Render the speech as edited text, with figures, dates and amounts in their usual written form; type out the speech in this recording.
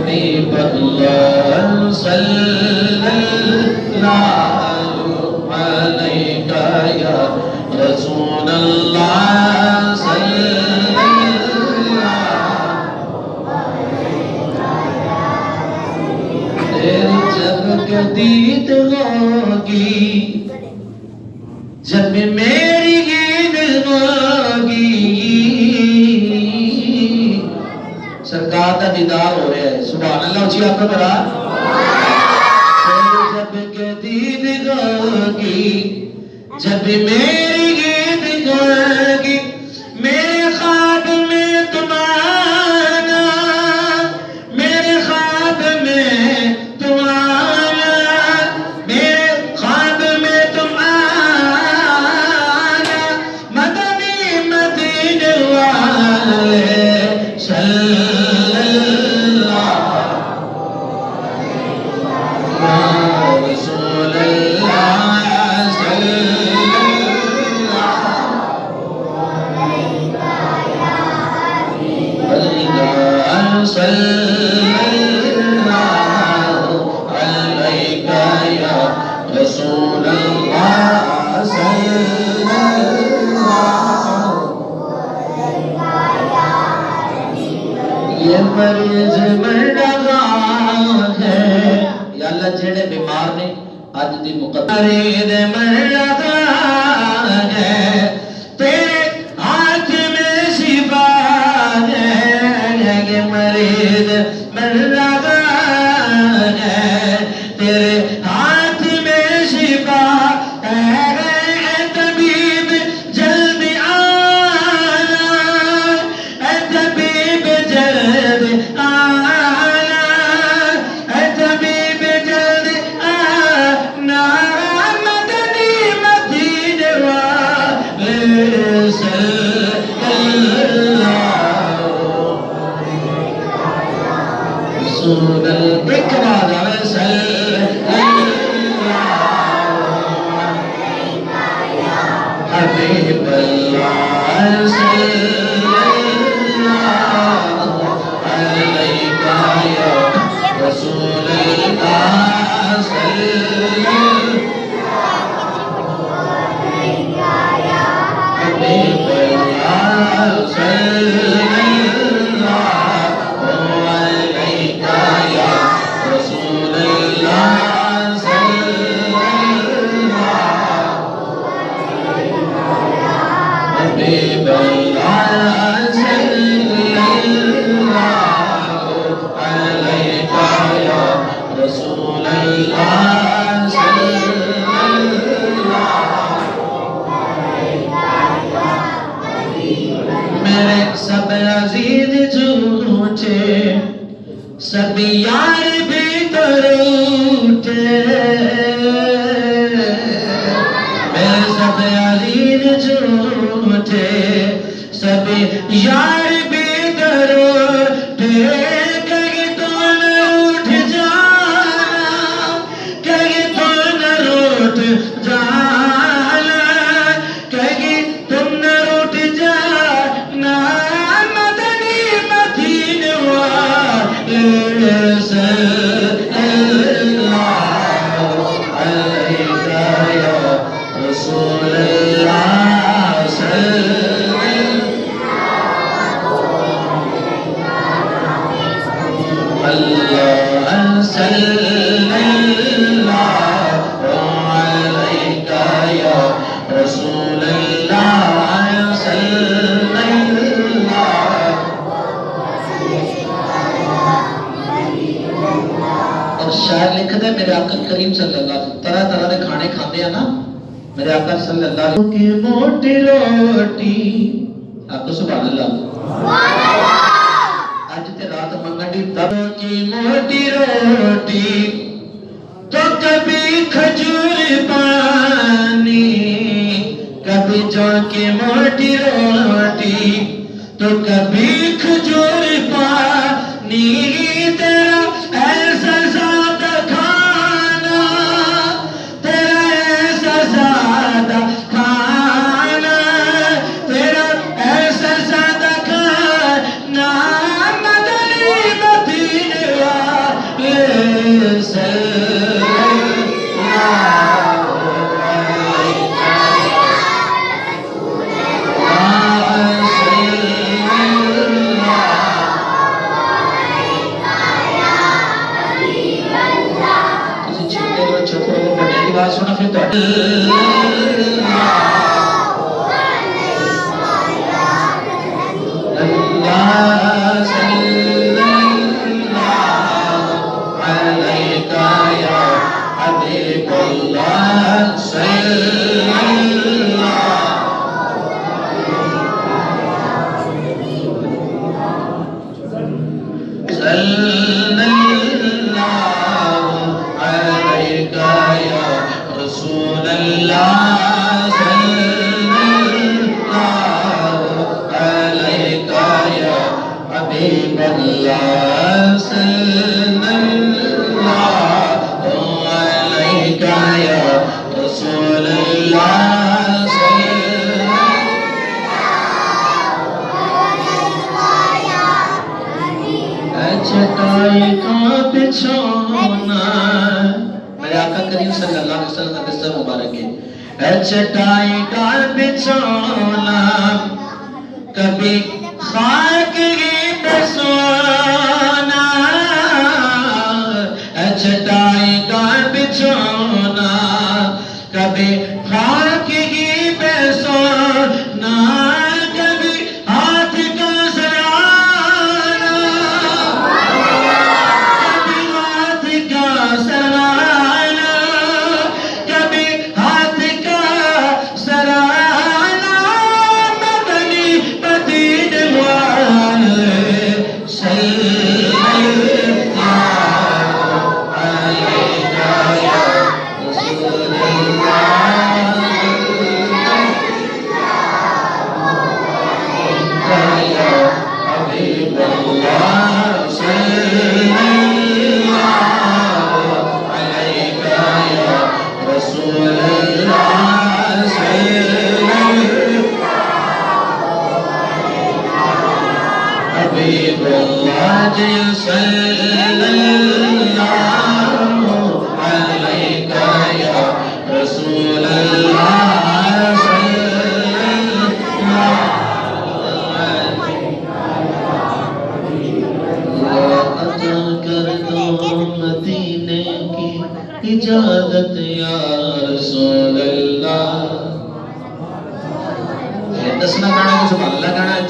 हबीब अल्लाह सल्लल्लाहु अलैका या रसूल अल्लाह सल्लल्लाहु तेरी जब दीद होगी जब मेरी गीत होगी सरकार का दीदार हो रहा है। सुभान अल्लाह जी आपको बड़ा जब के दीद होगी जब मेरी गीत होगी मेरे ख्वाब में तुम आना मेरे ख्वाब में तुम आना मेरे ख्वाब में तुम आना मदनी मदीने वाले ये मरीज मर रहा है या अल्लाह जेड़े बीमार ने अज दी मरीज मर रहा है तेरे हाथ में शिफा है ये मरीज मर रहा है तेरे हाथ में शिफा है तबीब जल्दी आना ऐ तबीब जल्दी आना ऐ तबीब जल्दी आना मदनी मदीने वाले सल्लल्लाहु रसूल एक बार आवे हबीब अल्लाह सल्लल्लाहु अलैका या रसूल अल्लाह हबीब अल्लाह सल्लल्लाहु अलैका या रसूल अल्लाह हबीब अल्लाह सल्लल्लाहु अलैका या रसूल अल्लाह मेरे सब अजीज झूठे सब यार भी तो रूठे मेरे सब अजीज झूठे सब यार भी तो रूठे कहीं तो न रूठ जाना कहीं तो न रूठ जाना कहीं तुम न रूठ जाना मदनी मदीने वाले सल्लल्लाहु अलैका या रसूल अल्लाह सल्लल्लाहु अलैका या रसूल अल्लाह और शायर लिखते मेरे आका करीम सल्लल्लाहु अलैहि तरह तरह के खाने खाते हैं ना मेरे आका सल्लल्लाहु अलैहि की मोटी रोटी आपको सुभान अल्लाह आज ते रात मंगनी तब की मोटी रोटी तो कभी खजूर पानी कभी जौ की मोटी रोटी तो कभी खजूर पानी तेरा ऐसा सादा खाना तेरा ऐसा सादा खाना तेरा ऐसा सादा खाना मदनी मदीने चटाई का बिछौना मेरे आका करीम सल्लल्लाहु अलैहि वसल्लम का किस्सा मुबारक है। चटाई का बिछौना कभी खाक ही पे सोना, चटाई का बिछौना कभी खाक ही पे सोना, कभी हाथ का सराहना, कभी हाथ का सराहना, कभी हाथ का सराहना, मदनी मदीने वाले सल्लल्लाहु अलैका या रसूलल्लाह, या हबीबल्लाह, सल्लल्लाहु अलैका या रसूलल्लाह, हबीबल्लाह जी सल्लल्लाहु अलैका या रसूलल्लाह, अता कर दो मदीने की इजाजत या रसूलल्लाह। दसना गाना सुभान अल्लाह गाना है।